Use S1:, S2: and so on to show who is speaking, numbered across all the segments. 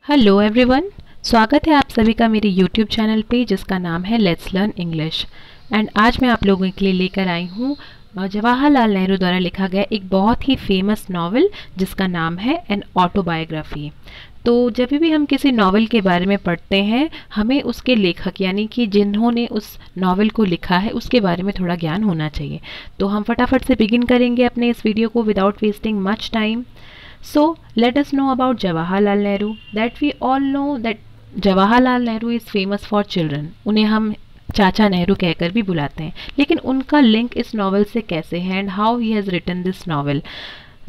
S1: Hello everyone, स्वागत है आप सभी का मेरे यूट्यूब चैनल पे जिसका नाम है लेट्स लर्न इंग्लिश। एंड आज मैं आप लोगों के लिए लेकर आई हूँ जवाहरलाल नेहरू द्वारा लिखा गया एक बहुत ही फेमस नावल जिसका नाम है एन ऑटोबायोग्राफी। तो जब भी हम किसी नावल के बारे में पढ़ते हैं हमें उसके लेखक यानी कि जिन्होंने उस नावल को लिखा है उसके बारे में थोड़ा ज्ञान होना चाहिए। तो हम फटाफट से बिगिन करेंगे अपने इस वीडियो को without wasting much time. So let us know about Jawaharlal Nehru. That we all know that Jawaharlal Nehru is famous for children. उन्हें हम चाचा नेहरू कहकर भी बुलाते हैं, लेकिन उनका लिंक इस नॉवल से कैसे है and how he has written this novel.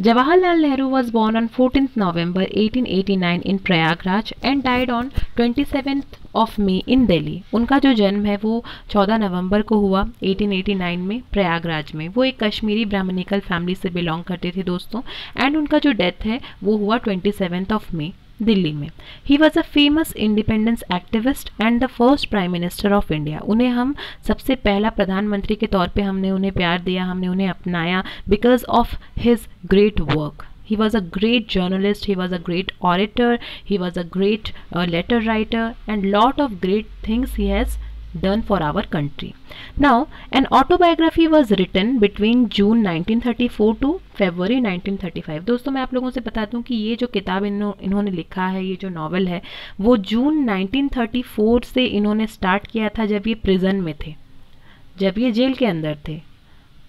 S1: Jawaharlal Nehru was born on 14th November 1889 in Prayagraj and died on 27th of May in Delhi. उनका जो जन्म है वो 14 नवंबर को हुआ 1889 में प्रयागराज में। वो एक कश्मीरी ब्राह्मणिकल फैमिली से बिलोंग करते थे दोस्तों। एंड उनका जो डेथ है वो हुआ 27th of May दिल्ली में। ही was a famous independence activist and the first prime minister of India. उन्हें हम सबसे पहला प्रधानमंत्री के तौर पे हमने उन्हें प्यार दिया, हमने उन्हें अपनाया because of his great work. He was a great journalist, he was a great orator, he was a great letter writer and lot of great things he has done for our country. Now, an autobiography was written between June 1934 to February 1935. दोस्तों मैं आप लोगों से बता दूं कि ये जो किताब इन्होंने लिखा है, ये जो नॉवल है वो जून 1934 से इन्होंने स्टार्ट किया था जब ये प्रिजन में थे, जब ये जेल के अंदर थे,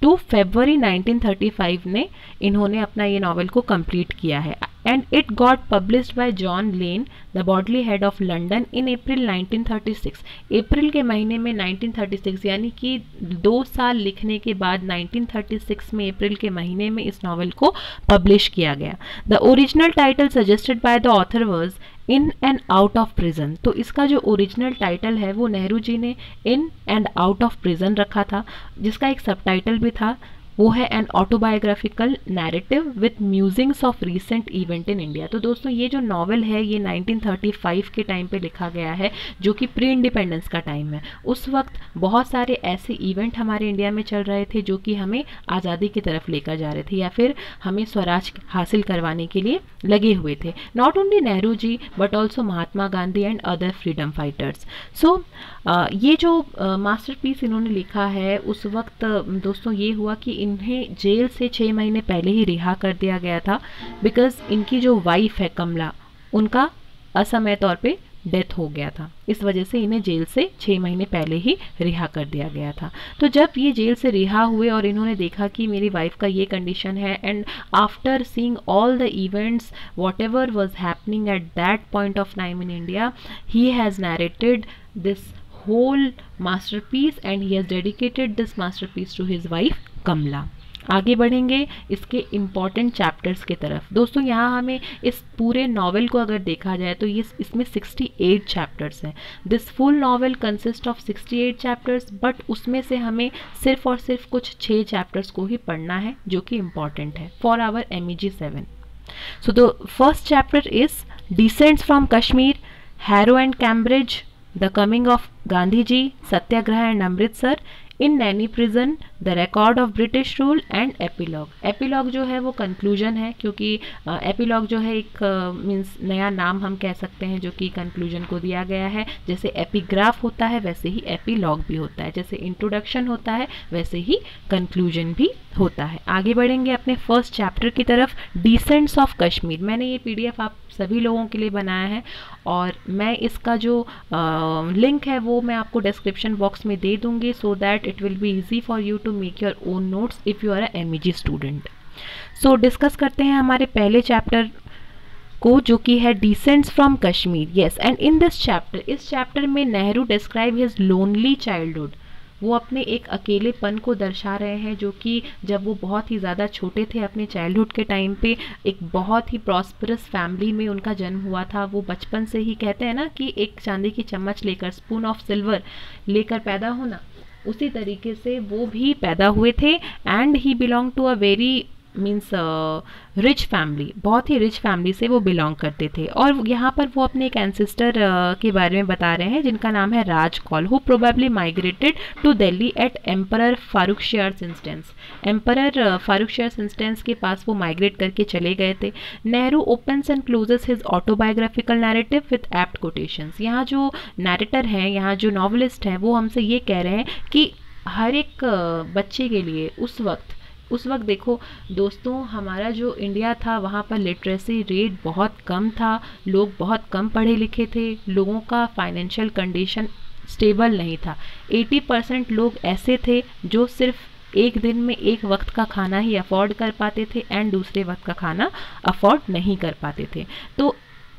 S1: टू फरवरी 1935 में इन्होंने अपना ये नावल को कंप्लीट किया है। And it got published by John Lane the Bodley Head of London in April 1936। अप्रैल के महीने में 1936 यानी कि 2 साल लिखने के बाद 1936 में अप्रैल के महीने में इस नावल को पब्लिश किया गया। The original title suggested by the author was in and out of prison. तो इसका जो ओरिजिनल टाइटल है वो नेहरू जी ने in and out of prison रखा था, जिसका एक सब टाइटल भी था, वो है N autobiographical narrative with musings of recent event in India. तो दोस्तों ये जो नावल है ये 1935 के टाइम पे लिखा गया है जो कि प्री इंडिपेंडेंस का टाइम है। उस वक्त बहुत सारे ऐसे इवेंट हमारे इंडिया में चल रहे थे जो कि हमें आज़ादी की तरफ लेकर जा रहे थे या फिर हमें स्वराज हासिल करवाने के लिए लगे हुए थे। Not only Nehru ji but also Mahatma Gandhi and other freedom fighters. So ये जो मास्टरपीस इन्होंने लिखा है उस वक्त दोस्तों ये हुआ कि इन्हें जेल से 6 महीने पहले ही रिहा कर दिया गया था बिकॉज इनकी जो वाइफ है कमला, उनका असमय तौर पे डेथ हो गया था। इस वजह से इन्हें जेल से 6 महीने पहले ही रिहा कर दिया गया था। तो जब ये जेल से रिहा हुए और इन्होंने देखा कि मेरी वाइफ का ये कंडीशन है and after seeing all the events what ever was happening at that point of time in India, he has narrated this whole masterpiece and he has dedicated this masterpiece to his wife कमला। आगे बढ़ेंगे इसके important chapters की तरफ। दोस्तों यहाँ हमें इस पूरे नावल को अगर देखा जाए तो ये इसमें 68 चैप्टर्स हैं। This full novel consist of 68 chapters, but उसमें से हमें सिर्फ और सिर्फ कुछ 6 चैप्टर्स को ही पढ़ना है जो कि इम्पॉर्टेंट है for our MEG 7। So the first chapter is descents from Kashmir, Harrow and Cambridge, The coming of Gandhi ji, Satyagraha and Amritsar, in Naini prison, the record of British rule and epilogue। epilogue जो है वो conclusion है, क्योंकि epilogue जो है एक means नया नाम हम कह सकते हैं जो कि conclusion को दिया गया है। जैसे एपिग्राफ होता है वैसे ही epilogue भी होता है, जैसे इंट्रोडक्शन होता है वैसे ही conclusion भी होता है। आगे बढ़ेंगे अपने फर्स्ट चैप्टर की तरफ, डिसेंट्स ऑफ कश्मीर। मैंने ये PDF आप सभी लोगों के लिए बनाया है और मैं इसका जो लिंक है वो मैं आपको डिस्क्रिप्शन बॉक्स में दे दूंगी so that it will be easy for you to make your own notes if you are a MEG student. So discuss करते हैं हमारे पहले चैप्टर को जो कि है descents from Kashmir. Yes, and in this chapter, इस चैप्टर में Nehru describe his lonely childhood. वो अपने एक अकेलेपन को दर्शा रहे हैं जो कि जब वो बहुत ही ज़्यादा छोटे थे अपने चाइल्डहुड के टाइम पे एक बहुत ही प्रॉस्परस फैमिली में उनका जन्म हुआ था। वो बचपन से ही कहते हैं ना कि एक चांदी की चम्मच लेकर, स्पून ऑफ सिल्वर लेकर पैदा होना, उसी तरीके से वो भी पैदा हुए थे। And he belong to a very means rich family, बहुत ही रिच फैमिली से वो बिलोंग करते थे। और यहाँ पर वो अपने एक एंसेस्टर के बारे में बता रहे हैं जिनका नाम है Raj Kaul, who probably migrated to Delhi at emperor Farrukhsiyar instance. Emperor Farrukhsiyar instance के पास वो माइग्रेट करके चले गए थे। Nehru opens and closes his autobiographical narrative with apt quotations. यहाँ जो नैरेटर हैं, यहाँ जो नॉवलिस्ट हैं, वो हमसे ये कह रहे हैं कि हर एक बच्चे के लिए उस वक्त देखो दोस्तों, हमारा जो इंडिया था वहाँ पर लिटरेसी रेट बहुत कम था, लोग बहुत कम पढ़े लिखे थे, लोगों का फाइनेंशियल कंडीशन स्टेबल नहीं था। 80% लोग ऐसे थे जो सिर्फ एक दिन में एक वक्त का खाना ही अफोर्ड कर पाते थे एंड दूसरे वक्त का खाना अफोर्ड नहीं कर पाते थे। तो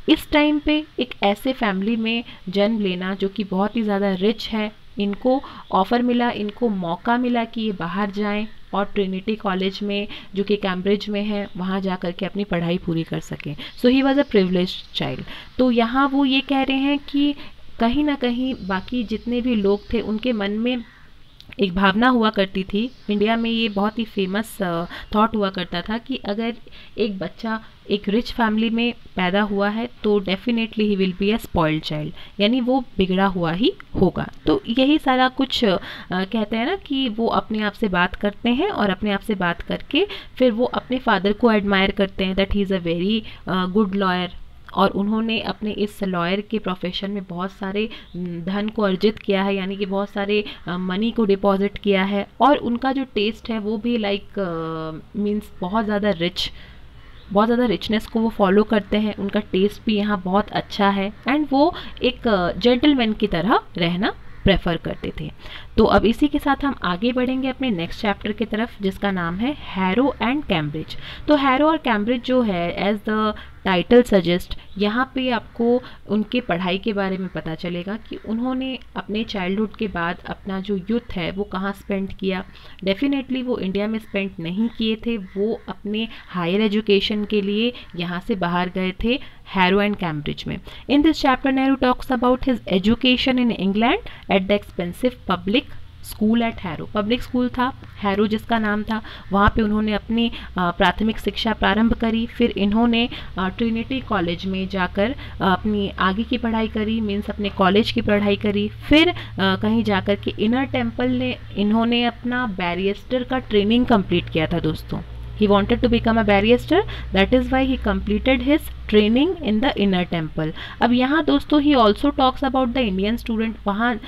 S1: इस टाइम पे एक ऐसे फैमिली में जन्म लेना जो कि बहुत ही ज़्यादा रिच है, इनको ऑफ़र मिला, इनको मौका मिला कि ये बाहर जाएं और ट्रिनिटी कॉलेज में जो कि कैम्ब्रिज में है वहाँ जा कर के अपनी पढ़ाई पूरी कर सकें। So he was a privileged child. तो यहाँ वो ये कह रहे हैं कि कहीं ना कहीं बाकी जितने भी लोग थे उनके मन में एक भावना हुआ करती थी, इंडिया में ये बहुत ही फेमस थॉट हुआ करता था कि अगर एक बच्चा एक रिच फैमिली में पैदा हुआ है तो definitely he will be a spoiled child, यानी वो बिगड़ा हुआ ही होगा। तो यही सारा कुछ कहते हैं ना कि वो अपने आप से बात करते हैं और अपने आप से बात करके फिर वो अपने फादर को एडमायर करते हैं that he is a very good lawyer, और उन्होंने अपने इस लॉयर के प्रोफेशन में बहुत सारे धन को अर्जित किया है, यानी कि बहुत सारे मनी को डिपॉजिट किया है। और उनका जो टेस्ट है वो भी लाइक मीन्स बहुत ज़्यादा रिचनेस को वो फॉलो करते हैं, उनका टेस्ट भी यहाँ बहुत अच्छा है एंड वो एक जेंटलमैन की तरह रहना प्रेफर करते थे। तो अब इसी के साथ हम आगे बढ़ेंगे अपने नेक्स्ट चैप्टर की तरफ जिसका नाम है हैरो एंड कैम्ब्रिज। तो हैरो और कैम्ब्रिज जो है एज द टाइटल सजेस्ट, यहाँ पे आपको उनके पढ़ाई के बारे में पता चलेगा कि उन्होंने अपने चाइल्डहुड के बाद अपना जो यूथ है वो कहाँ स्पेंड किया। डेफिनेटली वो इंडिया में स्पेंड नहीं किए थे, वो अपने हायर एजुकेशन के लिए यहाँ से बाहर गए थे हैरो एंड कैम्ब्रिज में। इन this chapter Nehru talks about his education in England at the expensive public school eight harrow. Public school था हैरो जिसका नाम था, वहाँ पे उन्होंने अपनी प्राथमिक शिक्षा प्रारंभ करी। फिर इन्होंने ट्रिनिटी कॉलेज में जाकर अपनी आगे की पढ़ाई करी, मीन्स अपने कॉलेज की पढ़ाई करी। फिर कहीं जाकर के इनर टेम्पल ने इन्होंने अपना बैरिस्टर का ट्रेनिंग कंप्लीट किया था दोस्तों। He wanted to become a barrister, that is why he completed his training in the inner temple. अब यहाँ दोस्तों he also talks about the Indian student, वहाँ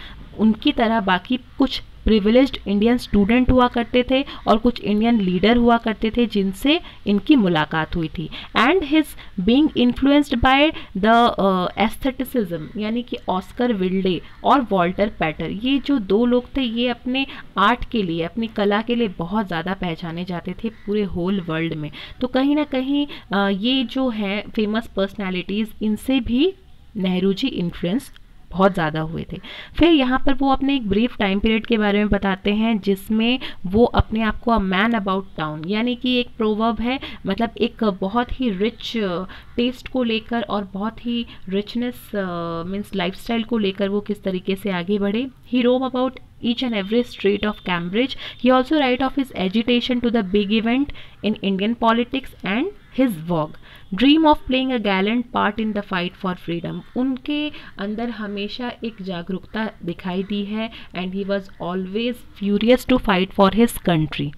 S1: उनकी तरह बाकी कुछ प्रिविलेज्ड इंडियन स्टूडेंट हुआ करते थे और कुछ इंडियन लीडर हुआ करते थे जिनसे इनकी मुलाकात हुई थी। And his being influenced by the aestheticism, यानी कि ऑस्कर विल्डे और वॉल्टर पैटर, ये जो दो लोग थे ये अपने आर्ट के लिए, अपनी कला के लिए बहुत ज़्यादा पहचाने जाते थे पूरे होल वर्ल्ड में। तो कहीं ना कहीं ये जो हैं फेमस पर्सनैलिटीज़, इनसे भी नेहरू जी इन्फ्लुएंस बहुत ज़्यादा हुए थे। फिर यहाँ पर वो अपने एक ब्रीफ टाइम पीरियड के बारे में बताते हैं जिसमें वो अपने आप को अ मैन अबाउट टाउन, यानी कि एक प्रोवर्ब है, मतलब एक बहुत ही रिच टेस्ट को लेकर और बहुत ही रिचनेस मीन्स लाइफस्टाइल को लेकर वो किस तरीके से आगे बढ़े। ही रोम about each and every street of Cambridge. He also write of his agitation to the big event in Indian politics and his vogue. Dream of playing a gallant part in the fight for freedom. उनके अंदर हमेशा एक जागरूकता दिखाई दी है and he was always furious to fight for his country.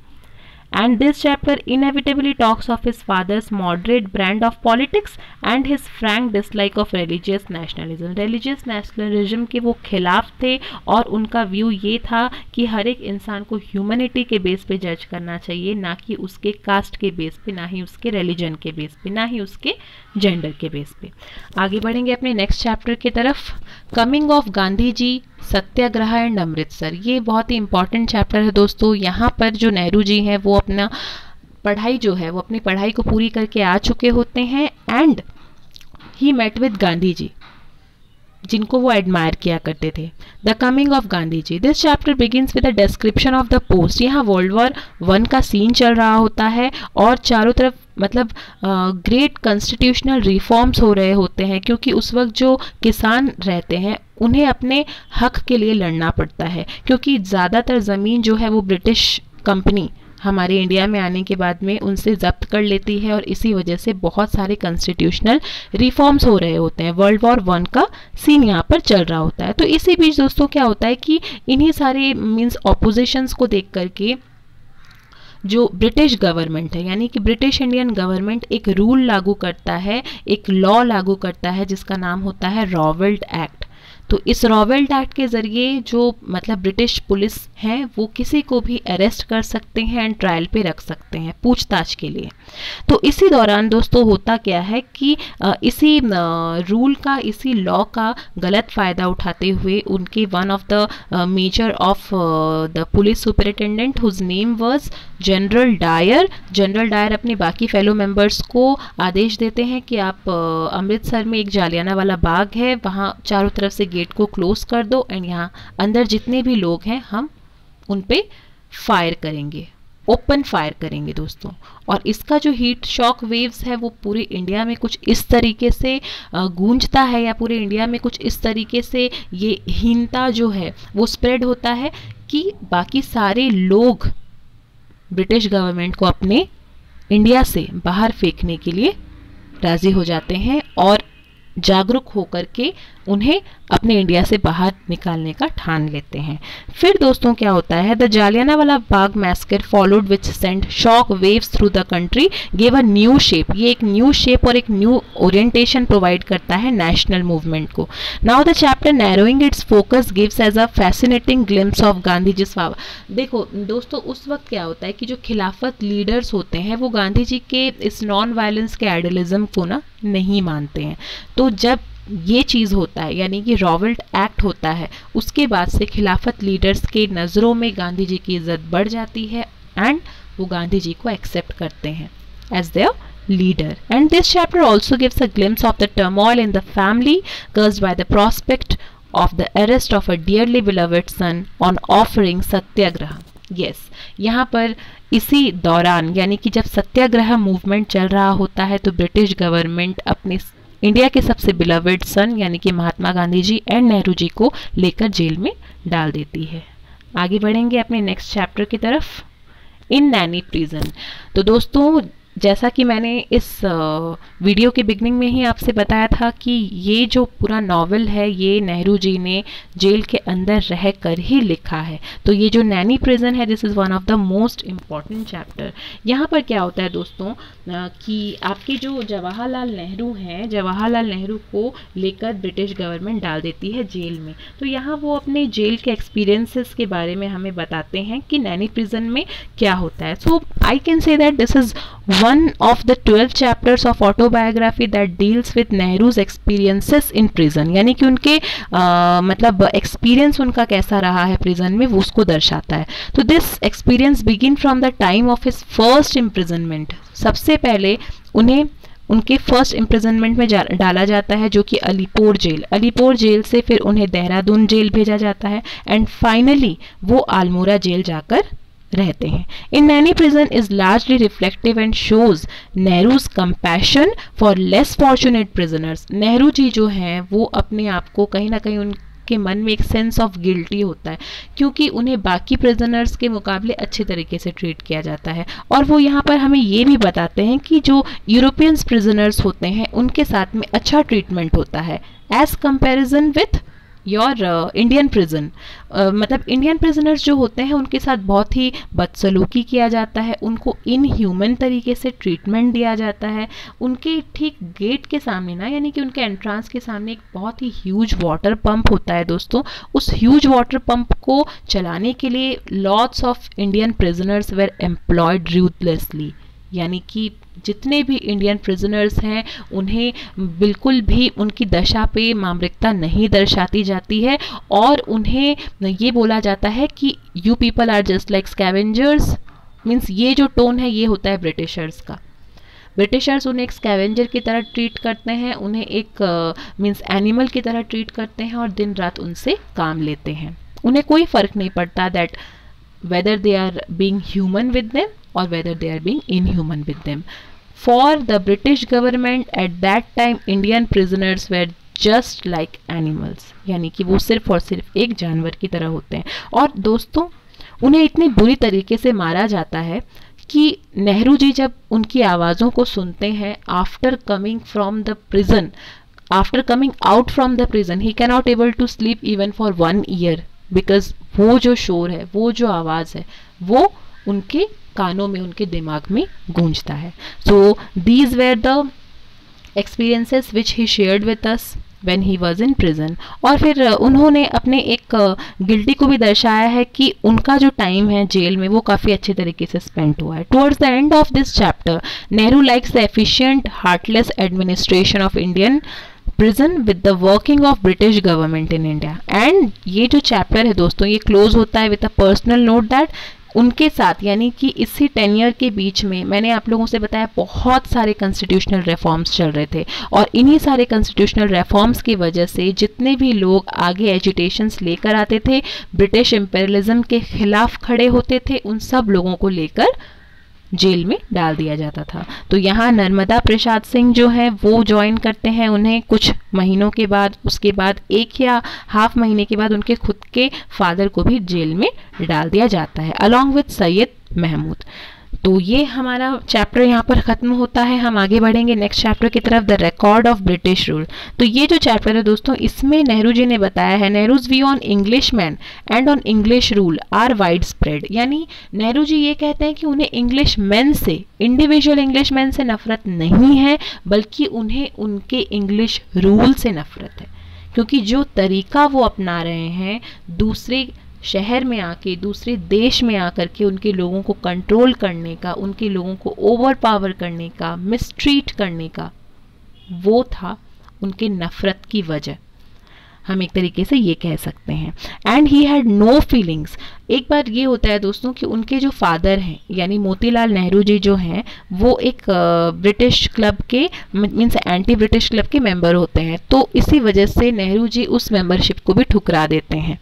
S1: And this chapter inevitably talks of his father's moderate brand of politics and his frank dislike of religious nationalism. Religious nationalism के वो खिलाफ थे और उनका view ये था कि हर एक इंसान को ह्यूमैनिटी के बेस पे जज करना चाहिए, ना कि उसके कास्ट के बेस पे, ना ही उसके रिलीजन के बेस पे, ना ही उसके जेंडर के बेस पे। आगे बढ़ेंगे अपने नेक्स्ट चैप्टर की तरफ, coming of Gandhi ji, Satyagraha and Amritsar. ये बहुत ही इंपॉर्टेंट चैप्टर है दोस्तों। यहाँ पर जो नेहरू जी हैं वो अपना पढ़ाई जो है वो अपनी पढ़ाई को पूरी करके आ चुके होते हैं and he met with Gandhi ji जिनको वो एडमायर किया करते थे। The coming of Gandhi ji, this chapter begins with a description of the post. यहाँ वर्ल्ड वॉर 1 का सीन चल रहा होता है और चारों तरफ मतलब ग्रेट कॉन्स्टिट्यूशनल रिफॉर्म्स हो रहे होते हैं, क्योंकि उस वक्त जो किसान रहते हैं उन्हें अपने हक के लिए लड़ना पड़ता है, क्योंकि ज़्यादातर ज़मीन जो है वो ब्रिटिश कंपनी हमारे इंडिया में आने के बाद में उनसे जब्त कर लेती है, और इसी वजह से बहुत सारे कॉन्स्टिट्यूशनल रिफॉर्म्स हो रहे होते हैं। वर्ल्ड वॉर 1 का सीन यहाँ पर चल रहा होता है। तो इसी बीच दोस्तों क्या होता है कि इन्हीं सारे मीन्स ऑपोजिशंस को देख करके जो ब्रिटिश गवर्नमेंट है, यानी कि ब्रिटिश इंडियन गवर्नमेंट एक रूल लागू करता है, एक लॉ लागू करता है जिसका नाम होता है रॉवेल्ट एक्ट। तो इस रॉवेल्ट एक्ट के ज़रिए जो मतलब ब्रिटिश पुलिस हैं वो किसी को भी अरेस्ट कर सकते हैं एंड ट्रायल पे रख सकते हैं पूछताछ के लिए। तो इसी दौरान दोस्तों होता क्या है कि इसी रूल का, इसी लॉ का गलत फ़ायदा उठाते हुए उनके one of the major of the police superintendent whose name was General Dyer. General Dyer अपने बाकी फेलो मेंबर्स को आदेश देते हैं कि आप अमृतसर में एक जालियाना वाला बाग है, वहाँ चारों तरफ से गेट को क्लोज कर दो एंड यहाँ अंदर जितने भी लोग हैं हम उन पे फायर करेंगे, ओपन फायर करेंगे दोस्तों। और इसका जो हीट शॉक वेव्स है वो पूरे इंडिया में कुछ इस तरीके से गूंजता है, या पूरे इंडिया में कुछ इस तरीके से ये हीनता जो है वो स्प्रेड होता है कि बाकी सारे लोग ब्रिटिश गवर्नमेंट को अपने इंडिया से बाहर फेंकने के लिए राजी हो जाते हैं और जागरूक होकर के उन्हें अपने इंडिया से बाहर निकालने का ठान लेते हैं। फिर दोस्तों क्या होता है, the Jallianwala Bagh massacre followed which sent shock waves through the country gave a new shape. ये एक न्यू शेप और एक न्यू ओरिएंटेशन प्रोवाइड करता है नेशनल मूवमेंट को। Now the chapter narrowing its focus gives as a fascinating glimpse of Gandhi ji power. देखो दोस्तों उस वक्त क्या होता है कि जो खिलाफत लीडर्स होते हैं वो गांधी जी के इस नॉन वायलेंस के आइडियलिज्म को ना नहीं मानते हैं। तो जब ये चीज़ होता है यानी कि रॉवेल्ट एक्ट होता है, उसके बाद से खिलाफत लीडर्स के नज़रों में गांधी जी की इज्जत बढ़ जाती है एंड वो गांधी जी को एक्सेप्ट करते हैं as their leader. And this chapter also gives a glimpse of the turmoil in the family caused by the prospect of the arrest of a dearly beloved son on offering Satyagraha. Yes, यहाँ पर इसी दौरान यानी कि जब सत्याग्रह movement चल रहा होता है तो ब्रिटिश गवर्नमेंट अपने इंडिया के सबसे बिलवेड सन यानी कि महात्मा गांधी जी एंड नेहरू जी को लेकर जेल में डाल देती है। आगे बढ़ेंगे अपने नेक्स्ट चैप्टर की तरफ, इन नैनी प्रिजन। तो दोस्तों जैसा कि मैंने इस वीडियो के बिगनिंग में ही आपसे बताया था कि ये जो पूरा नॉवल है ये नेहरू जी ने जेल के अंदर रह कर ही लिखा है। तो ये जो नैनी प्रिजन है this is one of the most important chapter. यहाँ पर क्या होता है दोस्तों कि आपके जो जवाहरलाल नेहरू हैं, जवाहरलाल नेहरू को लेकर ब्रिटिश गवर्नमेंट डाल देती है जेल में। तो यहाँ वो अपने जेल के एक्सपीरियंसेस के बारे में हमें बताते हैं कि नैनी प्रिजन में क्या होता है। So I can say that this is one of the 12 chapters of autobiography that deals with Nehru's experiences in prison। यानी कि उनके मतलब एक्सपीरियंस उनका कैसा रहा है प्रिजन में वो उसको दर्शाता है। तो this experience begin from the time of his first imprisonment. सबसे पहले उन्हें उनके फर्स्ट इम्प्रिजनमेंट में डाला जाता है जो कि अलीपुर जेल। अलीपुर जेल से फिर उन्हें देहरादून जेल भेजा जाता है एंड फाइनली वो अल्मोड़ा जेल जाकर रहते हैं। In Naini prison is largely reflective and shows Nehru's compassion for less fortunate prisoners. Nehru ji जो हैं वो अपने आप को कहीं ना कहीं उनके मन में एक सेंस ऑफ गिल्टी होता है क्योंकि उन्हें बाकी प्रिजनर्स के मुकाबले अच्छे तरीके से ट्रीट किया जाता है। और वो यहाँ पर हमें ये भी बताते हैं कि जो यूरोपियंस प्रिजनर्स होते हैं उनके साथ में अच्छा ट्रीटमेंट होता है as comparison with your Indian prison. मतलब इंडियन प्रिजनर्स जो होते हैं उनके साथ बहुत ही बदसलूकी किया जाता है, उनको इनह्यूमन तरीके से ट्रीटमेंट दिया जाता है। उनके ठीक गेट के सामने ना यानी कि उनके एंट्रांस के सामने एक बहुत ही ह्यूज वाटर पंप होता है दोस्तों। उस ह्यूज वाटर पंप को चलाने के लिए lots of Indian prisoners were employed ruthlessly. यानी कि जितने भी इंडियन प्रिजनर्स हैं उन्हें बिल्कुल भी उनकी दशा पे मामरिकता नहीं दर्शाती जाती है और उन्हें ये बोला जाता है कि you people are just like scavengers. Means ये जो टोन है ये होता है ब्रिटिशर्स का। ब्रिटिशर्स उन्हें एक स्कैवेंजर की तरह ट्रीट करते हैं, उन्हें एक मीन्स एनिमल की तरह ट्रीट करते हैं और दिन रात उनसे काम लेते हैं। उन्हें कोई फ़र्क नहीं पड़ता that whether they are being human with them or whether they are being inhuman with them. For the British government at that time Indian prisoners were just like animals। यानी कि वो सिर्फ और सिर्फ एक जानवर की तरह होते हैं। और दोस्तों उन्हें इतनी बुरी तरीके से मारा जाता है कि नेहरू जी जब उनकी आवाज़ों को सुनते हैं, after coming from the prison, after coming out from the prison, he can not able to sleep even for 1 year, because वो जो शोर है, वो जो आवाज़ है, वो उनके कानों में, उनके दिमाग में गूंजता है. So these were the experiences which he shared with us when he was in prison. और फिर उन्होंने अपने एक गिल्टी को भी दर्शाया है कि उनका जो टाइम है जेल में वो काफ़ी अच्छे तरीके से स्पेंड हुआ है. Towards the end of this chapter, Nehru likes the efficient heartless administration of Indian prison with the working of British government in India. And ये जो चैप्टर है दोस्तों, ये क्लोज होता है with a personal note that उनके साथ, यानी कि इसी टेन्योर के बीच में मैंने आप लोगों से बताया बहुत सारे कॉन्स्टिट्यूशनल रिफॉर्म्स चल रहे थे, और इन्हीं सारे कॉन्स्टिट्यूशनल रिफॉर्म्स की वजह से जितने भी लोग आगे एजिटेशंस लेकर आते थे, ब्रिटिश इम्पेरियलिज्म के खिलाफ खड़े होते थे, उन सब लोगों को लेकर जेल में डाल दिया जाता था. तो यहाँ नर्मदा प्रसाद सिंह जो है वो ज्वाइन करते हैं उन्हें कुछ महीनों के बाद. उसके बाद 1 या हाफ महीने के बाद उनके खुद के फादर को भी जेल में डाल दिया जाता है, अलॉन्ग विद सैयद महमूद. तो ये हमारा चैप्टर यहाँ पर ख़त्म होता है. हम आगे बढ़ेंगे नेक्स्ट चैप्टर की तरफ, the record of British rule. तो ये जो चैप्टर है दोस्तों, इसमें नेहरू जी ने बताया है Nehru's view on English man and on English rule are wide spread. यानी नेहरू जी ये कहते हैं कि उन्हें इंग्लिश मैन से, इंडिविजुअल इंग्लिश मैन से नफरत नहीं है, बल्कि उन्हें उनके इंग्लिश रूल से नफरत है, क्योंकि जो तरीका वो अपना रहे हैं दूसरे शहर में आके, दूसरे देश में आकर के उनके लोगों को कंट्रोल करने का, उनके लोगों को ओवर पावर करने का, मिसट्रीट करने का, वो था उनके नफ़रत की वजह, हम एक तरीके से ये कह सकते हैं. And he had no feelings. एक बार ये होता है दोस्तों कि उनके जो फादर हैं यानी मोतीलाल नेहरू जी जो हैं, वो एक ब्रिटिश क्लब के, मीन्स एंटी ब्रिटिश क्लब के मेंबर होते हैं. तो इसी वजह से नेहरू जी उस मेंबरशिप को भी ठुकरा देते हैं,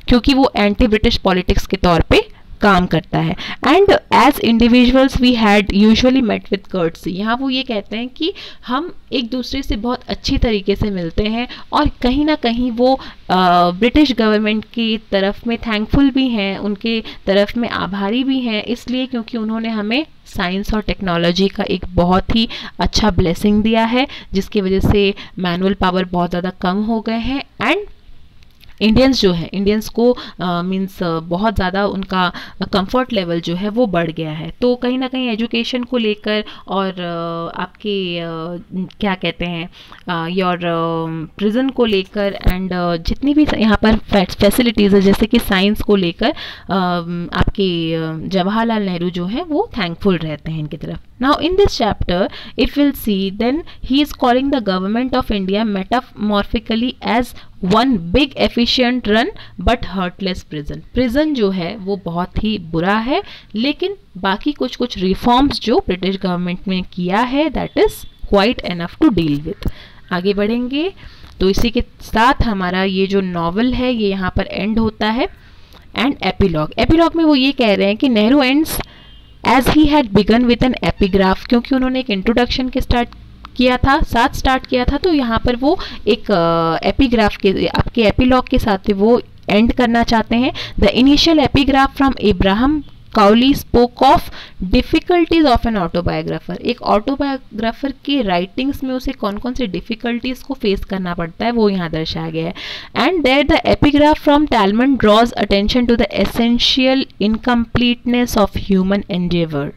S1: क्योंकि वो एंटी ब्रिटिश पॉलिटिक्स के तौर पे काम करता है. And as individuals we had usually met with courtesy. यहाँ वो ये कहते हैं कि हम एक दूसरे से बहुत अच्छी तरीके से मिलते हैं, और कहीं ना कहीं वो ब्रिटिश गवर्नमेंट की तरफ में थैंकफुल भी हैं, उनके तरफ में आभारी भी हैं, इसलिए क्योंकि उन्होंने हमें साइंस और टेक्नोलॉजी का एक बहुत ही अच्छा ब्लेसिंग दिया है, जिसकी वजह से मैनुअल पावर बहुत ज़्यादा कम हो गए हैं. एंड इंडियंस जो है, इंडियंस को मीन्स बहुत ज़्यादा उनका कंफर्ट लेवल जो है वो बढ़ गया है. तो कहीं ना कहीं एजुकेशन को लेकर और आपके क्या कहते हैं योर प्रिजन को लेकर एंड जितनी भी यहाँ पर फैसिलिटीज़ है, जैसे कि साइंस को लेकर आपके जवाहरलाल नेहरू जो है वो थैंकफुल रहते हैं इनकी तरफ. Now in this chapter, if we'll see, then he is calling the government of India metamorphically as one big efficient run but heartless prison. Prison जो है वो बहुत ही बुरा है, लेकिन बाकी कुछ कुछ रिफॉर्म्स जो ब्रिटिश गवर्नमेंट ने किया है that is quite enough to deal with. आगे बढ़ेंगे. तो इसी के साथ हमारा ये जो नॉवल है ये यहाँ पर एंड होता है. एंड एपिलॉग, एपिलॉग में वो ये कह रहे हैं कि Nehru ends as he had begun with an epigraph, क्योंकि उन्होंने एक इंट्रोडक्शन के साथ स्टार्ट किया था, तो यहाँ पर वो एक एपिग्राफ के, आपके एपिलॉग के साथ वो एंड करना चाहते हैं. The initial epigraph from Abraham Cowley spoke of difficulties of an autobiographer. एक ऑटोबायोग्राफर की राइटिंग्स में उसे कौन कौन सी डिफ़िकल्टीज को फेस करना पड़ता है वो यहाँ दर्शाया गया है. And there the epigraph from Talmud draws attention to the essential incompleteness of human endeavour.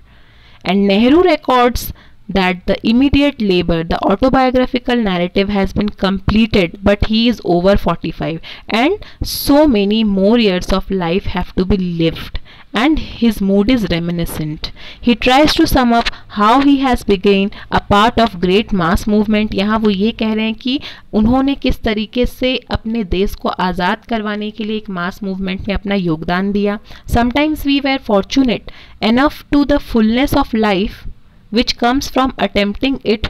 S1: And Nehru records that the immediate labor, the autobiographical narrative has been completed, but he is over 45 and so many more years of life have to be lived, and his mood is reminiscent. He tries to sum up how he has begun a part of great mass movement. यहाँ वो ये कह रहे हैं कि उन्होंने किस तरीके से अपने देश को आज़ाद करवाने के लिए एक मास मूवमेंट में अपना योगदान दिया. Sometimes we were fortunate enough to the fullness of life which comes from attempting it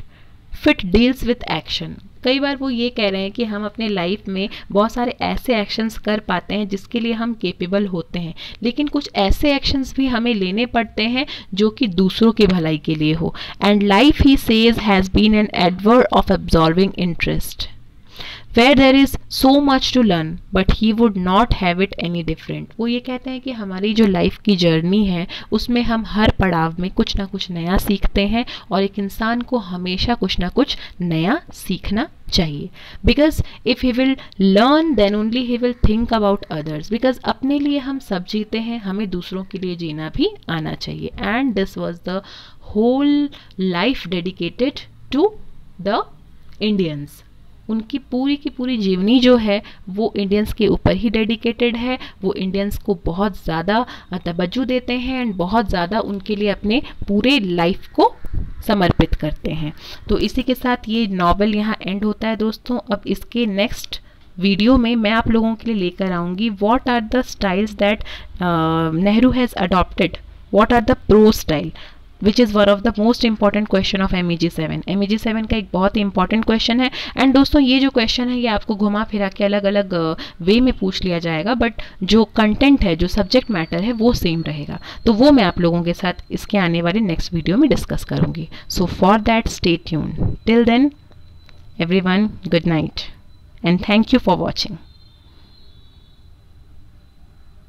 S1: fit deals with action. कई बार वो ये कह रहे हैं कि हम अपने लाइफ में बहुत सारे ऐसे एक्शंस कर पाते हैं जिसके लिए हम केपेबल होते हैं, लेकिन कुछ ऐसे एक्शंस भी हमें लेने पड़ते हैं जो कि दूसरों की भलाई के लिए हो. And life he says has been an एडवर्ड of absorbing interest. where there is so much to learn but he would not have it any different। वो ये कहते हैं कि हमारी जो लाइफ की जर्नी है उसमें हम हर पड़ाव में कुछ ना कुछ नया सीखते हैं और एक इंसान को हमेशा कुछ ना कुछ नया सीखना चाहिए। Because if he will learn then only he will think about others. Because अपने लिए हम सब जीते हैं, हमें दूसरों के लिए जीना भी आना चाहिए। And this was the whole life dedicated to the Indians. उनकी पूरी की पूरी जीवनी जो है वो इंडियंस के ऊपर ही डेडिकेटेड है। वो इंडियंस को बहुत ज़्यादा तवज्जो देते हैं एंड बहुत ज़्यादा उनके लिए अपने पूरे लाइफ को समर्पित करते हैं। तो इसी के साथ ये नॉवेल यहाँ एंड होता है दोस्तों। अब इसके नेक्स्ट वीडियो में मैं आप लोगों के लिए लेकर आऊँगी what are the styles that Nehru has adopted, what are the pro style which is one of the most important question of MEG7। MEG7 का एक बहुत ही इंपॉर्टेंट क्वेश्चन है। एंड दोस्तों ये जो क्वेश्चन है ये आपको घुमा फिरा के अलग अलग वे में पूछ लिया जाएगा, बट जो कंटेंट है, जो सब्जेक्ट मैटर है वो सेम रहेगा। तो वो मैं आप लोगों के साथ इसके आने वाले नेक्स्ट वीडियो में डिस्कस करूँगी। So for that stay tuned. Till then everyone, good night and thank you for watching.